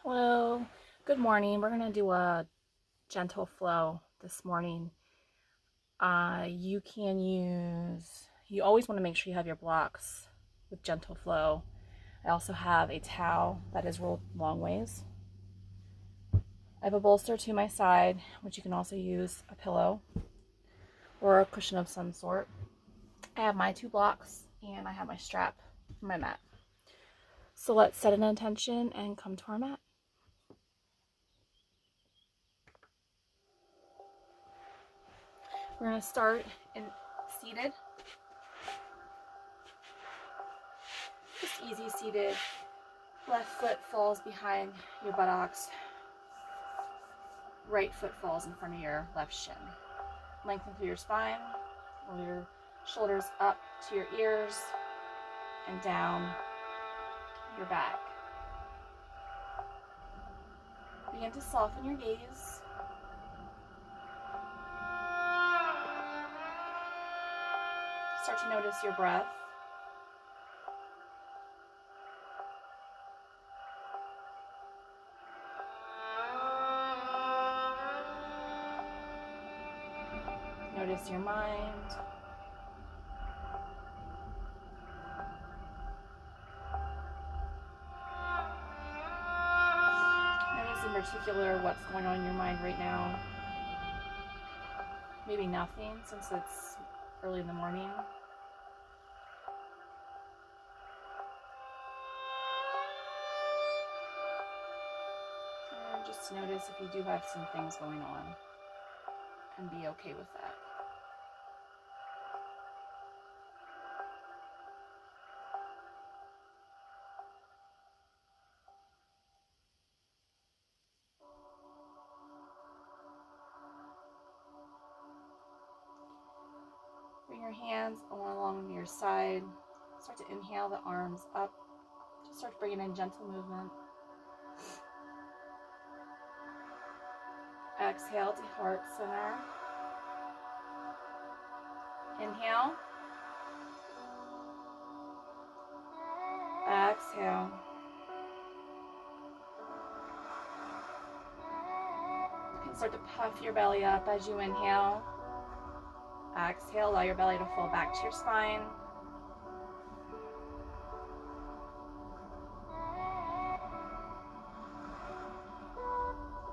Hello, good morning. We're going to do a gentle flow this morning. You always want to make sure you have your blocks with gentle flow. I also have a towel that is rolled long ways. I have a bolster to my side, which you can also use a pillow or a cushion of some sort. I have my two blocks and I have my strap for my mat. So let's set an intention and come to our mat. We're going to start in seated. Just easy seated. Left foot falls behind your buttocks. Right foot falls in front of your left shin. Lengthen through your spine. Roll your shoulders up to your ears and down your back. Begin to soften your gaze. Start to notice your breath. Notice your mind. Notice in particular what's going on in your mind right now. Maybe nothing since it's early in the morning. And just notice if you do have some things going on and be okay with that. Bring your hands along your side. Start to inhale the arms up. Just start bringing in gentle movement. Exhale to heart center. Inhale. Exhale. You can start to puff your belly up as you inhale. Exhale, allow your belly to fall back to your spine.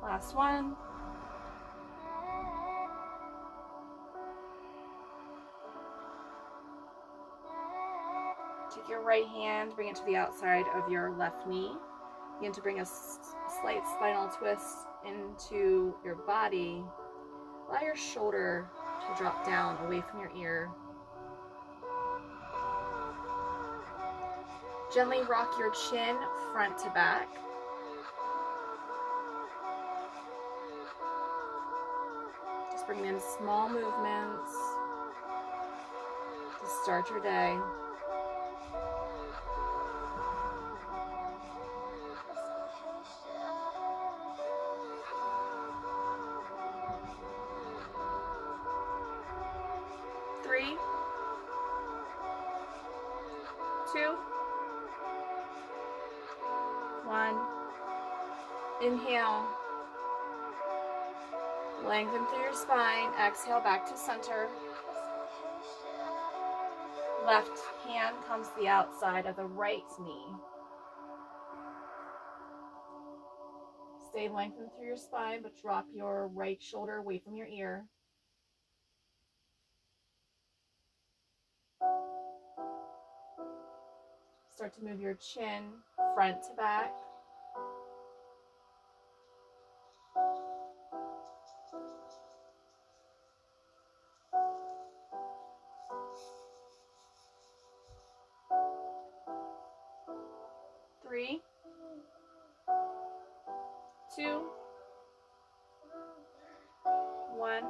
Last one. Take your right hand, bring it to the outside of your left knee. Begin to bring a slight spinal twist into your body. Allow your shoulder to drop down away from your ear. Gently rock your chin front to back. Just bring in small movements to start your day. Three, two, one. Inhale. Lengthen through your spine. Exhale back to center. Left hand comes to the outside of the right knee. Stay lengthened through your spine, but drop your right shoulder away from your ear. Start to move your chin front to back. Three, two, one.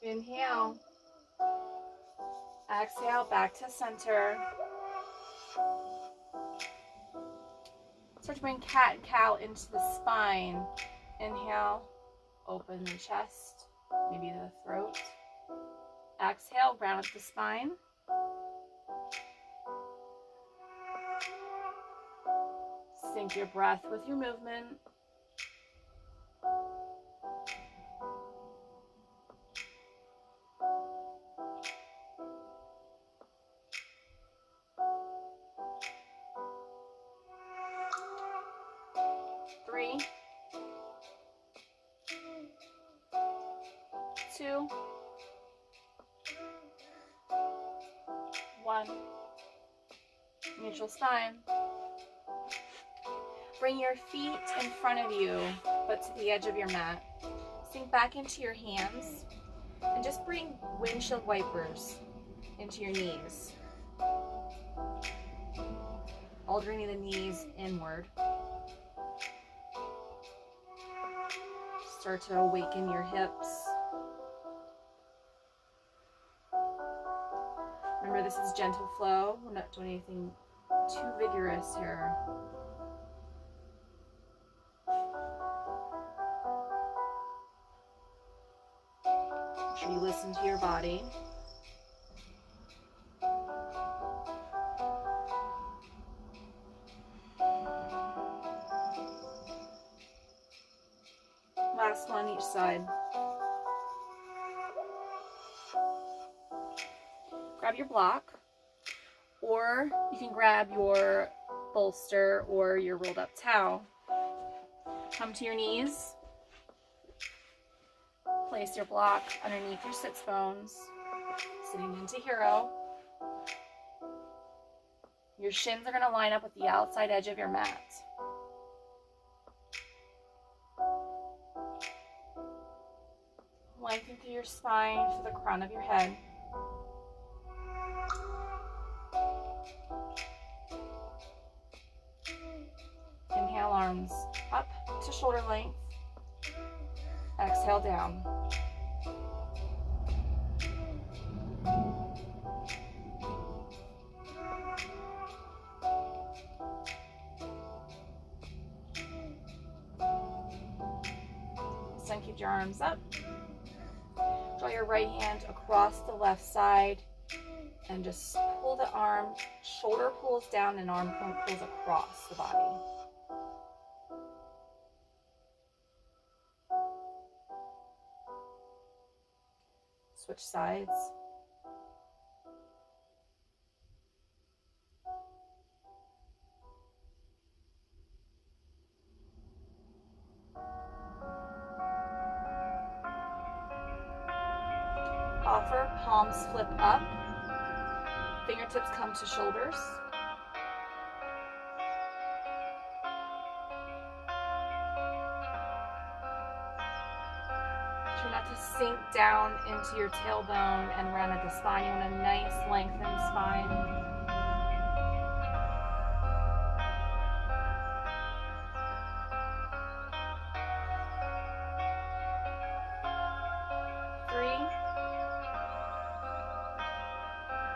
Inhale. Exhale back to center. Start to bring cat and cow into the spine. Inhale, open the chest, maybe the throat. Exhale, round up the spine. sync your breath with your movement. Three, two, one. Neutral spine. Bring your feet in front of you, but to the edge of your mat. Sink back into your hands and just bring windshield wipers into your knees. Alternating the knees inward. Start to awaken your hips. Remember, this is gentle flow. We're not doing anything too vigorous here. Make sure you listen to your body. Last one each side. Grab your block, or you can grab your bolster or your rolled up towel. Come to your knees. Place your block underneath your sits bones, sitting into hero. Your shins are going to line up with the outside edge of your mat. Lengthen through your spine to the crown of your head. Inhale, arms up to shoulder length. Exhale, down. Then keep your arms up. Draw your right hand across the left side and just pull the arm. Shoulder pulls down and arm pulls across the body. Switch sides. Offer, palms flip up, fingertips come to shoulders. Try not to sink down into your tailbone and round at the spine. You want a nice lengthened spine.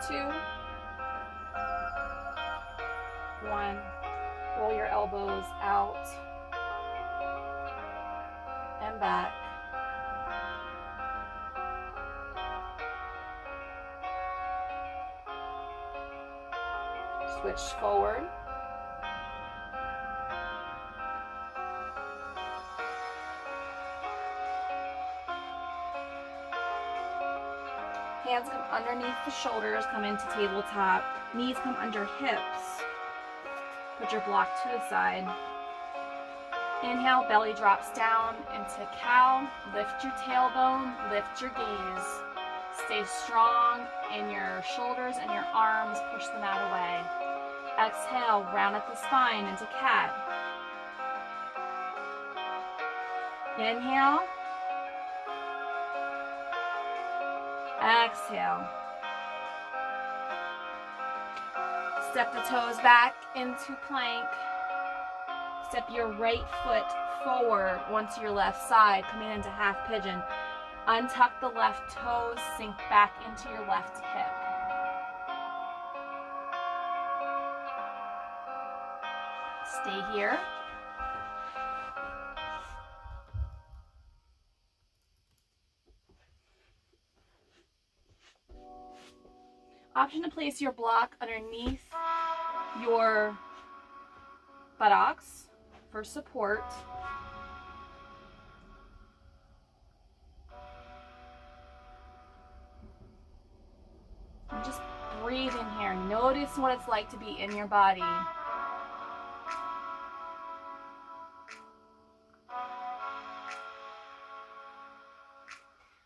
Two, one. Roll your elbows out and back. Switch forward. Hands come underneath the shoulders, come into tabletop. Knees come under hips. Put your block to the side. Inhale, belly drops down into cow. Lift your tailbone, lift your gaze. Stay strong in your shoulders and your arms. Push them out away. Exhale, round at the spine into cat. Inhale. Exhale. Step the toes back into plank. Step your right foot forward onto your left side, coming into half pigeon. Untuck the left toes, sink back into your left hip. Stay here. Option to place your block underneath your buttocks for support. And just breathe in here. Notice what it's like to be in your body.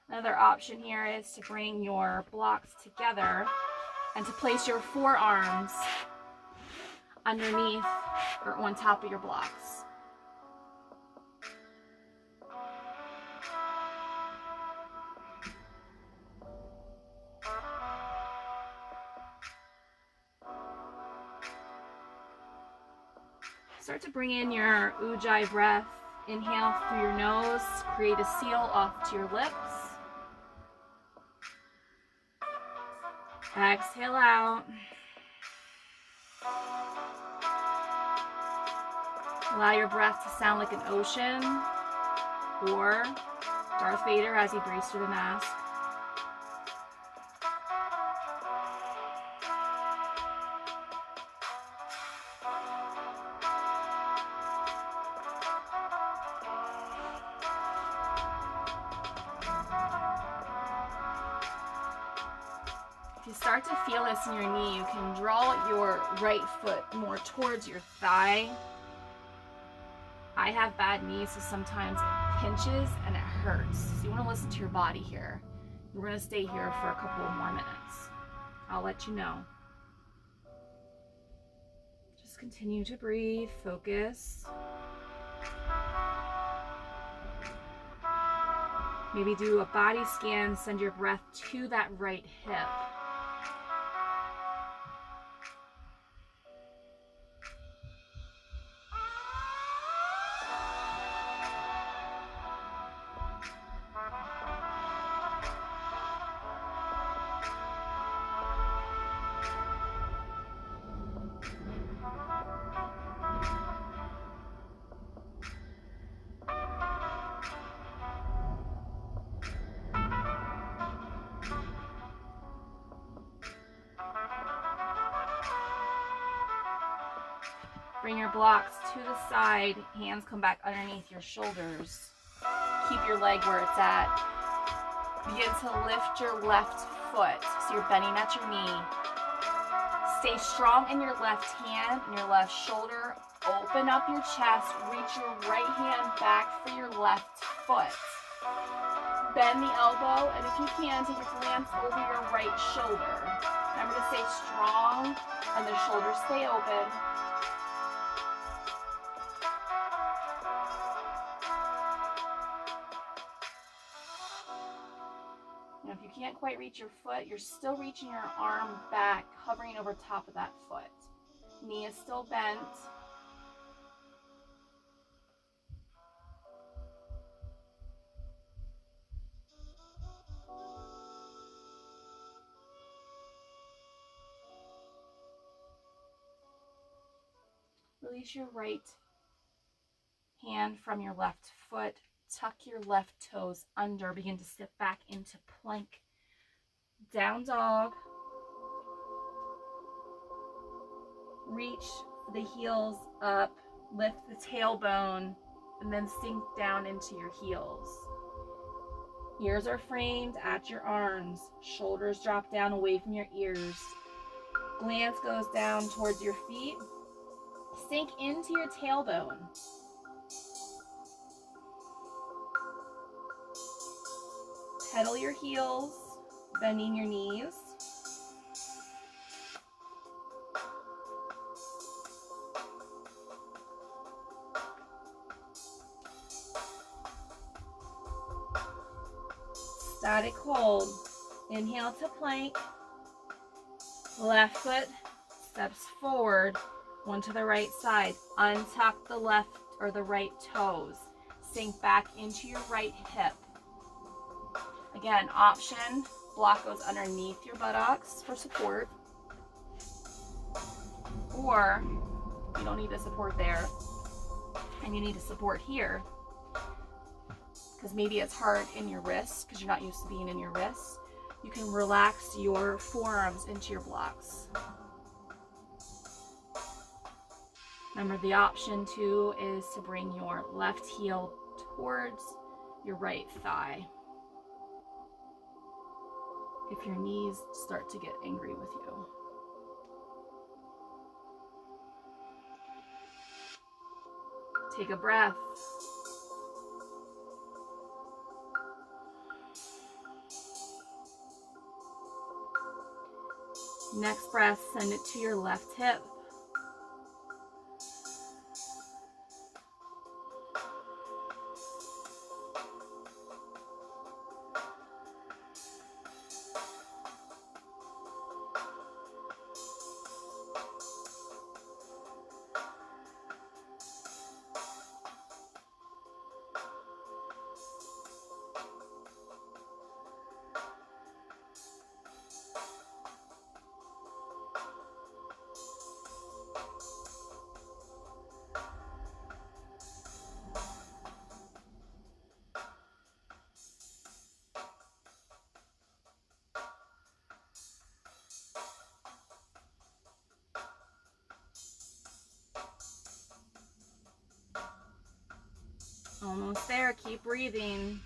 Another option here is to bring your blocks together and to place your forearms underneath or on top of your blocks. Start to bring in your ujjayi breath. Inhale through your nose, create a seal off to your lips. Exhale out. Allow your breath to sound like an ocean or Darth Vader as he breathes through the mask. If you start to feel this in your knee, you can draw your right foot more towards your thigh. I have bad knees, so sometimes it pinches and it hurts. So you want to listen to your body here. We're going to stay here for a couple more minutes. I'll let you know. Just continue to breathe, focus. Maybe do a body scan, send your breath to that right hip. Bring your blocks to the side, hands come back underneath your shoulders. Keep your leg where it's at. Begin to lift your left foot, so you're bending at your knee. Stay strong in your left hand and your left shoulder. Open up your chest, reach your right hand back for your left foot. Bend the elbow, and if you can, take your glance over your right shoulder. Remember to stay strong and the shoulders stay open. Now, if you can't quite reach your foot, you're still reaching your arm back, hovering over top of that foot. Knee is still bent. Release your right hand from your left foot. Tuck your left toes under. Begin to step back into plank. Down dog. Reach the heels up. Lift the tailbone and then sink down into your heels. Ears are framed at your arms. Shoulders drop down away from your ears. Glance goes down towards your feet. Sink into your tailbone. Pedal your heels, bending your knees. Static hold. Inhale to plank. Left foot steps forward, one to the right side. Untuck the left or the right toes. Sink back into your right hip. Again, option, block goes underneath your buttocks for support. Or you don't need the support there and you need to support here because maybe it's hard in your wrists because you're not used to being in your wrists. You can relax your forearms into your blocks. Remember, the option too is to bring your left heel towards your right thigh if your knees start to get angry with you. Take a breath. Next breath, send it to your left hip. Almost there, keep breathing.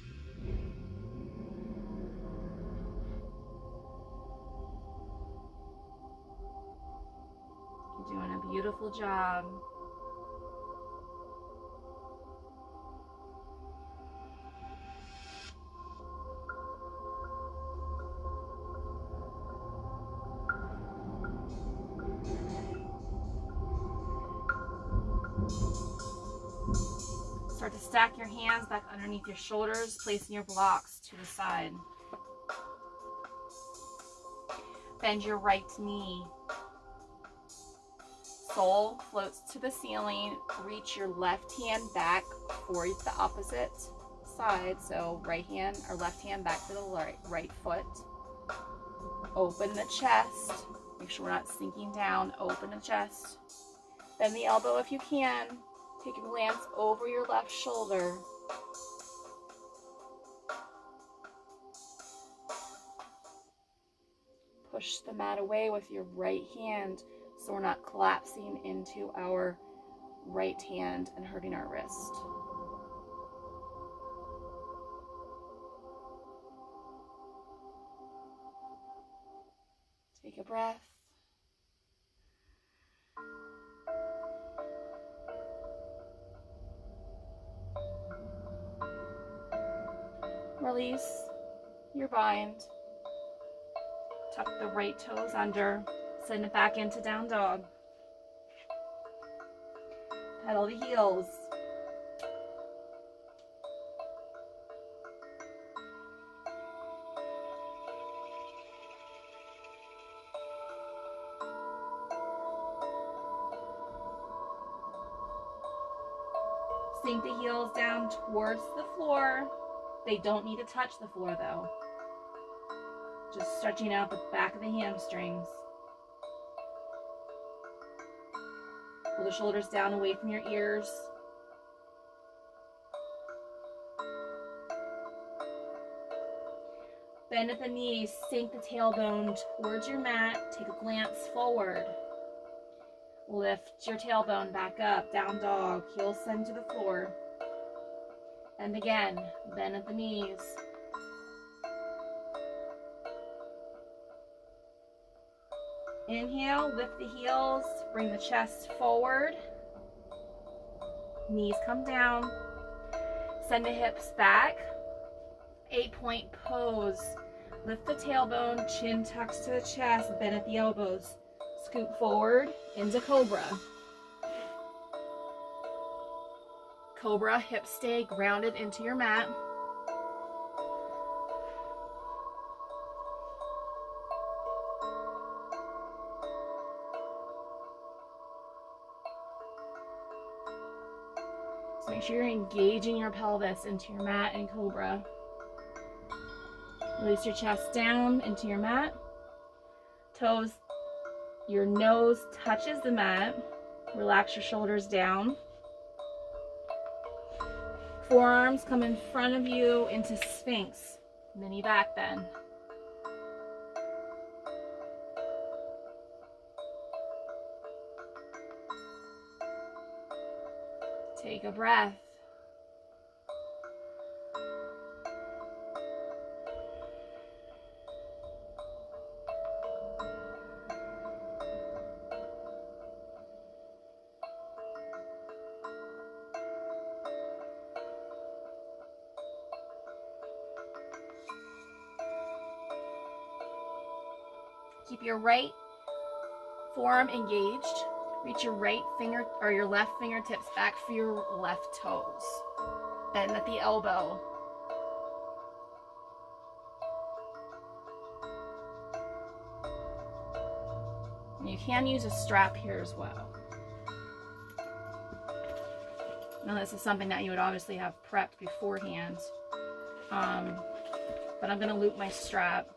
You're doing a beautiful job. Start to stack your hands back underneath your shoulders, placing your blocks to the side. Bend your right knee. Sole floats to the ceiling. Reach your left hand back for the opposite side. So right hand or left hand back to the right foot. Open the chest. Make sure we're not sinking down. Open the chest. Bend the elbow if you can. Take a glance over your left shoulder. Push the mat away with your right hand so we're not collapsing into our right hand and hurting our wrist. Take a breath. Release your bind. Tuck the right toes under. Send it back into down dog. Pedal the heels. Sink the heels down towards the floor. They don't need to touch the floor though. Just stretching out the back of the hamstrings. Pull the shoulders down away from your ears. Bend at the knees, sink the tailbone towards your mat. Take a glance forward. Lift your tailbone back up, down dog, heels send to the floor. And again, bend at the knees. Inhale, lift the heels, bring the chest forward. Knees come down. Send the hips back. 8-point pose. Lift the tailbone, chin tucks to the chest, bend at the elbows. Scoot forward into cobra. Cobra, hips stay grounded into your mat. So make sure you're engaging your pelvis into your mat in cobra. Release your chest down into your mat. Toes, your nose touches the mat. Relax your shoulders down. Forearms come in front of you into Sphinx, mini back bend. Take a breath. Keep your right forearm engaged. Reach your right finger or your left fingertips back for your left toes. Bend at the elbow. And you can use a strap here as well. Now this is something that you would obviously have prepped beforehand. But I'm going to loop my strap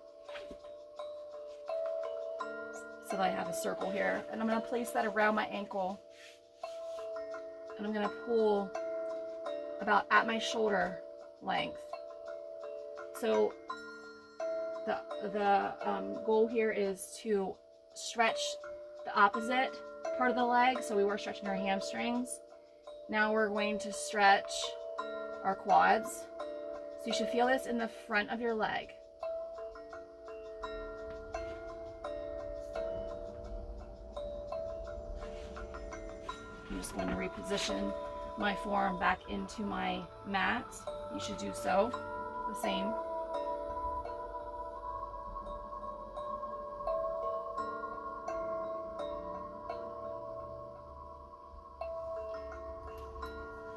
so that I have a circle here. And I'm going to place that around my ankle. And I'm going to pull about at my shoulder length. So the goal here is to stretch the opposite part of the leg. So we were stretching our hamstrings. Now we're going to stretch our quads. So you should feel this in the front of your leg. I'm just going to reposition my forearm back into my mat. You should do so the same.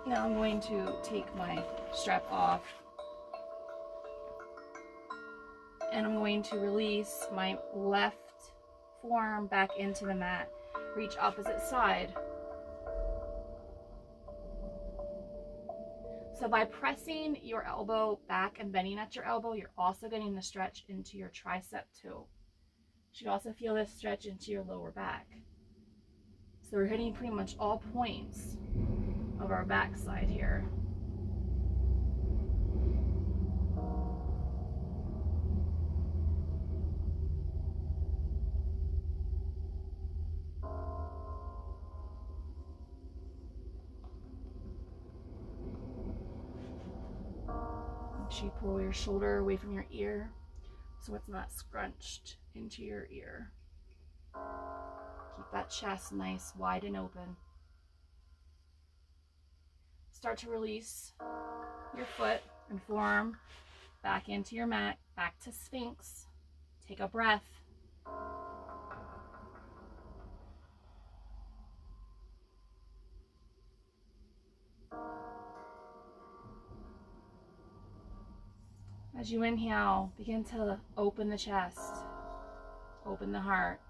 Now I'm going to take my strap off and I'm going to release my left forearm back into the mat. Reach opposite side. So by pressing your elbow back and bending at your elbow, you're also getting the stretch into your tricep too. You should also feel this stretch into your lower back. So we're hitting pretty much all points of our back side here. Make sure you pull your shoulder away from your ear so it's not scrunched into your ear. Keep that chest nice, wide and open. Start to release your foot and forearm back into your mat, back to Sphinx. Take a breath. As you inhale, begin to open the chest, open the heart.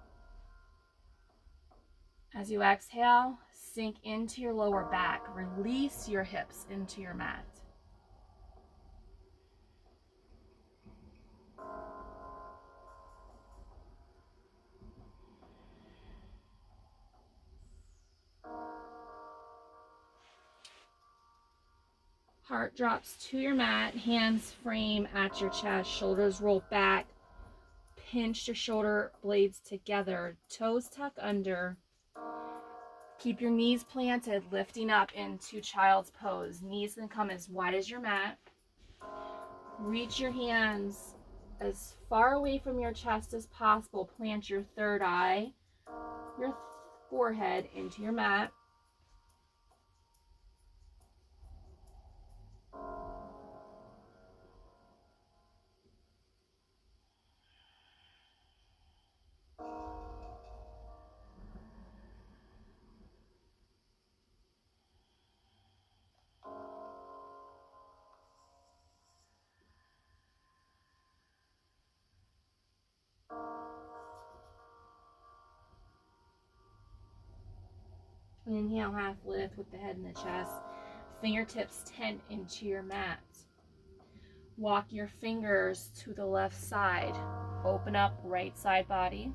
As you exhale, sink into your lower back. Release your hips into your mat. Heart drops to your mat, hands frame at your chest, shoulders roll back, pinch your shoulder blades together, toes tuck under. Keep your knees planted, lifting up into child's pose. Knees can come as wide as your mat. Reach your hands as far away from your chest as possible. Plant your third eye, your forehead into your mat. Inhale, half lift with the head and the chest. Fingertips tent into your mat. Walk your fingers to the left side. Open up right side body.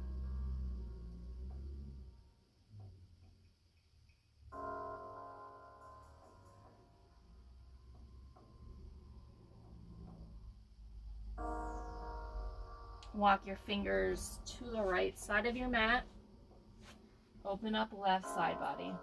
Walk your fingers to the right side of your mat. Open up left side body.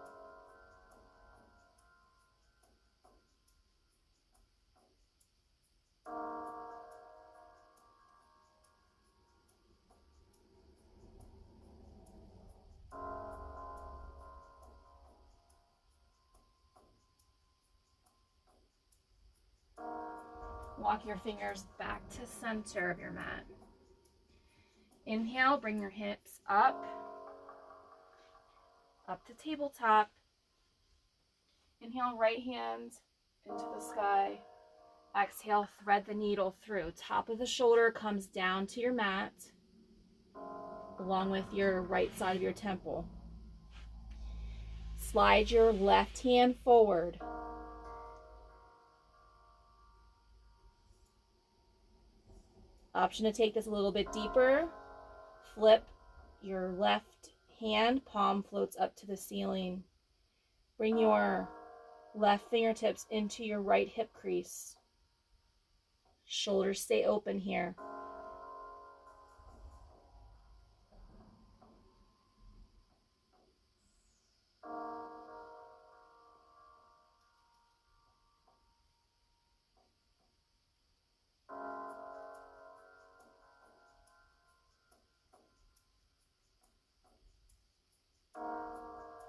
Walk your fingers back to center of your mat. Inhale, bring your hips up to tabletop. Inhale, right hand into the sky. Exhale, thread the needle through. Top of the shoulder comes down to your mat, along with your right side of your temple. Slide your left hand forward. Option to take this a little bit deeper. Flip your left hand, palm floats up to the ceiling. Bring your left fingertips into your right hip crease. Shoulders stay open here.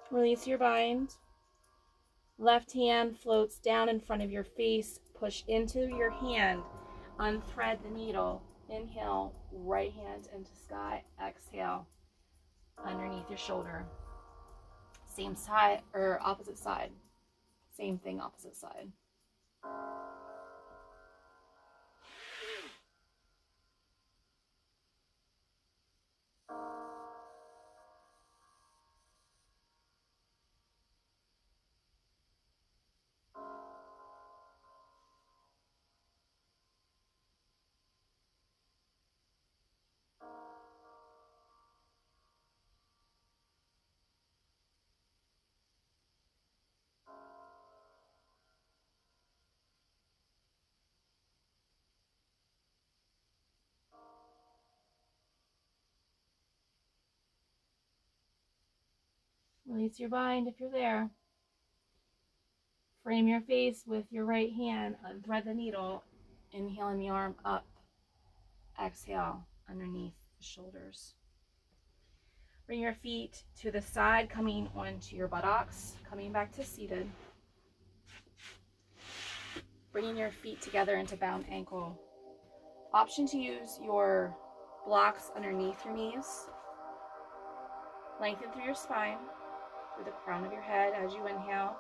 Release your bind. Left hand floats down in front of your face. Push into your hand. Unthread the needle. Inhale, right hand into sky. Exhale, underneath your shoulder. Same side or opposite side. Same thing, opposite side. Release your bind if you're there. Frame your face with your right hand. Unthread the needle. Inhaling the arm up. Exhale, underneath the shoulders. Bring your feet to the side, coming onto your buttocks. Coming back to seated. Bringing your feet together into bound ankle. Option to use your blocks underneath your knees. Lengthen through your spine, through the crown of your head as you inhale.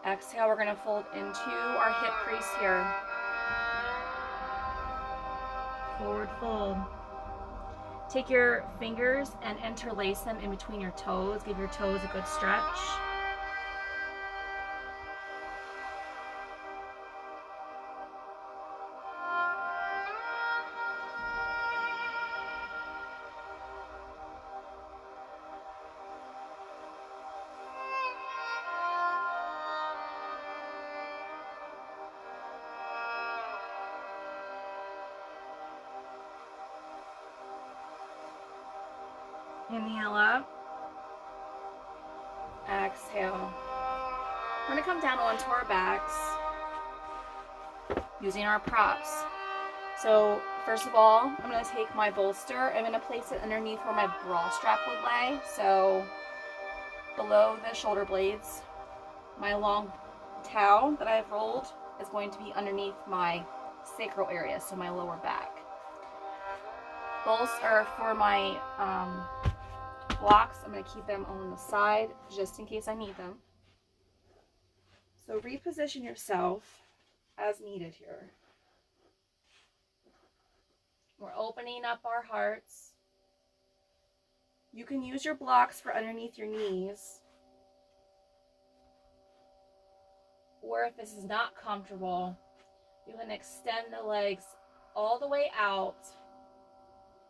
Exhale, we're going to fold into our hip crease here. Forward fold. Take your fingers and interlace them in between your toes. Give your toes a good stretch. Inhale up. Exhale. We're going to come down onto our backs using our props. So first of all, I'm going to take my bolster. I'm going to place it underneath where my bra strap would lay. So below the shoulder blades. My long towel that I've rolled is going to be underneath my sacral area, so my lower back. Bolster for my blocks, I'm going to keep them on the side just in case I need them. So reposition yourself as needed here. We're opening up our hearts. You can use your blocks for underneath your knees. Or if this is not comfortable, you can extend the legs all the way out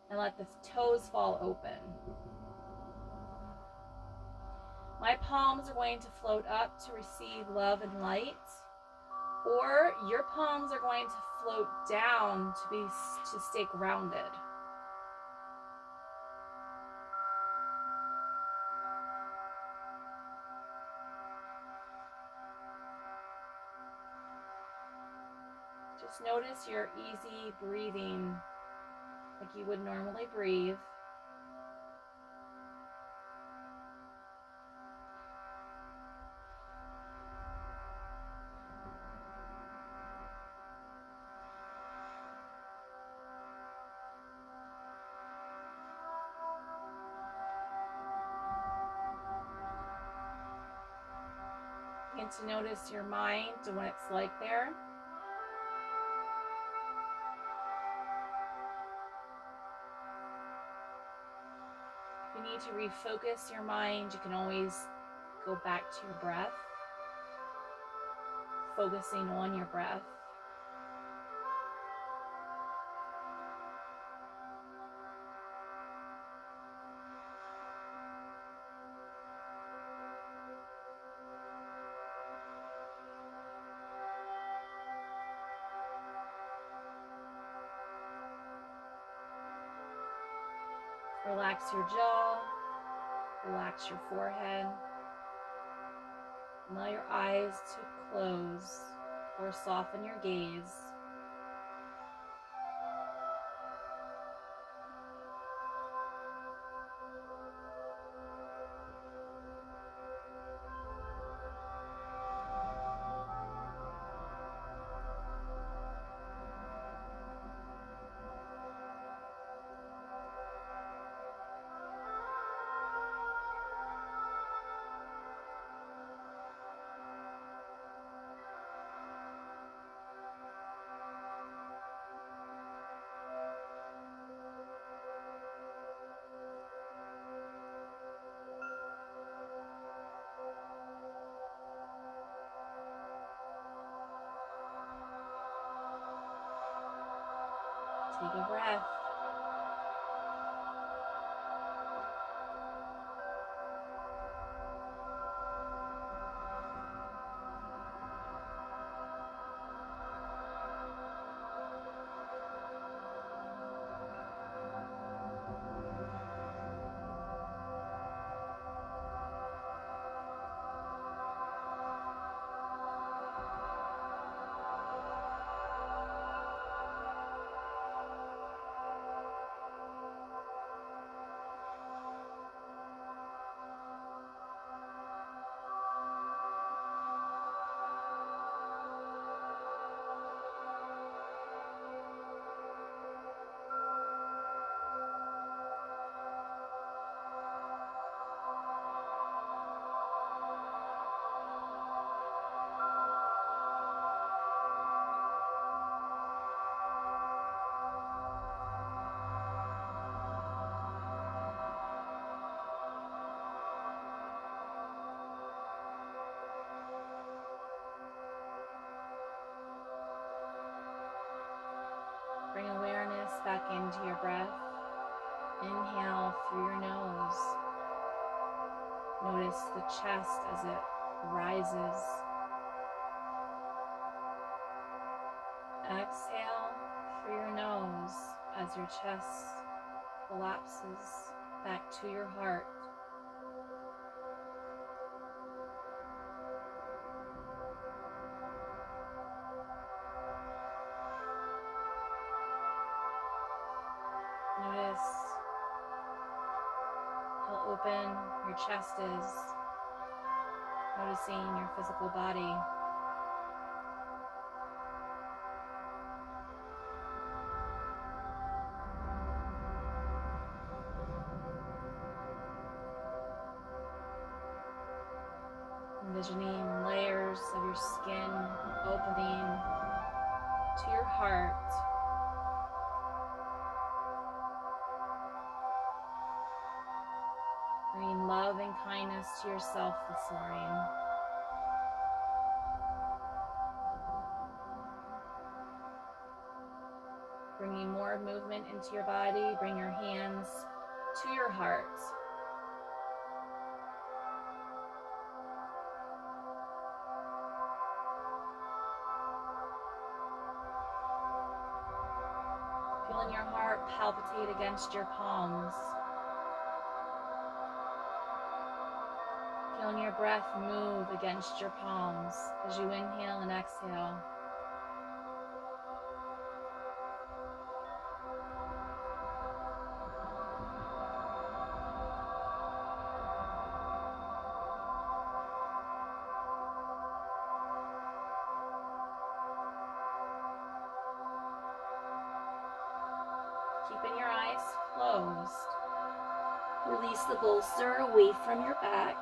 and let the toes fall open. My palms are going to float up to receive love and light, or your palms are going to float down to stay grounded. Just notice your easy breathing, like you would normally breathe. to notice your mind and what it's like there. If you need to refocus your mind, you can always go back to your breath, focusing on your breath. Relax your jaw, relax your forehead. Allow your eyes to close or soften your gaze. Take a breath. Bring awareness back into your breath. Inhale through your nose. Notice the chest as it rises. Exhale through your nose as your chest collapses back to your heart. Notice how open your chest is, noticing your physical body. Envisioning layers of your skin opening to your heart. Bringing love and kindness to yourself this morning. Bringing more movement into your body. Bring your hands to your heart. Feeling your heart palpitate against your palms. Feeling your breath move against your palms as you inhale and exhale. Keeping your eyes closed. Release the bolster away from your back.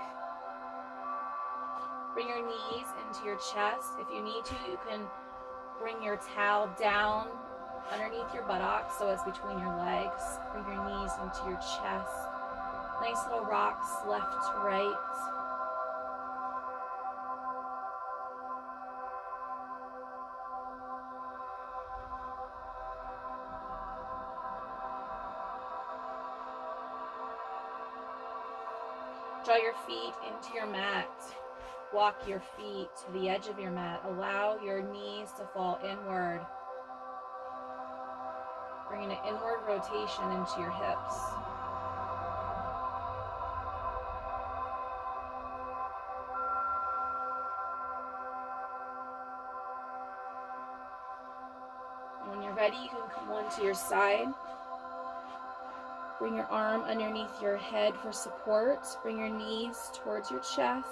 Bring your knees into your chest. If you need to, you can bring your towel down underneath your buttocks, so it's between your legs. Bring your knees into your chest. Nice little rocks left to right. Draw your feet into your mat. Walk your feet to the edge of your mat. Allow your knees to fall inward. Bringing an inward rotation into your hips. And when you're ready, you can come onto your side. Bring your arm underneath your head for support. Bring your knees towards your chest.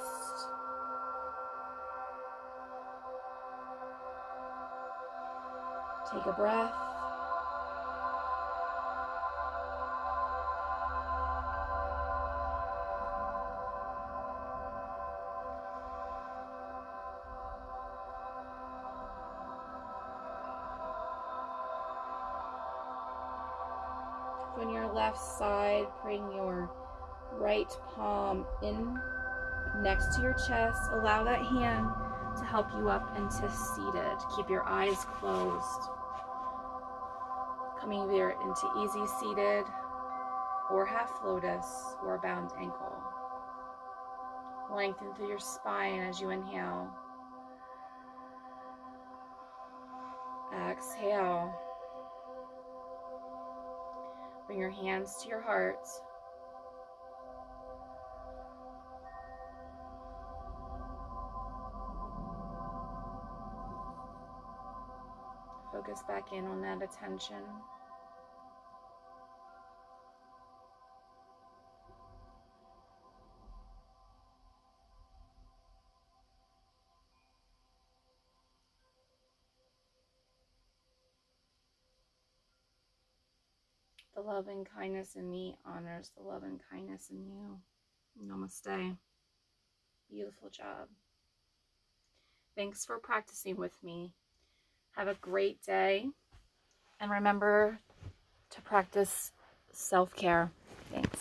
Take a breath. On your left side, bring your right palm in next to your chest. Allow that hand to help you up into seated. Keep your eyes closed. Coming either into easy seated or half lotus or bound ankle. Lengthen through your spine as you inhale. Exhale. Bring your hands to your heart. Focus back in on that attention. The love and kindness in me honors the love and kindness in you. Namaste. Beautiful job. Thanks for practicing with me. Have a great day. And remember to practice self-care. Thanks.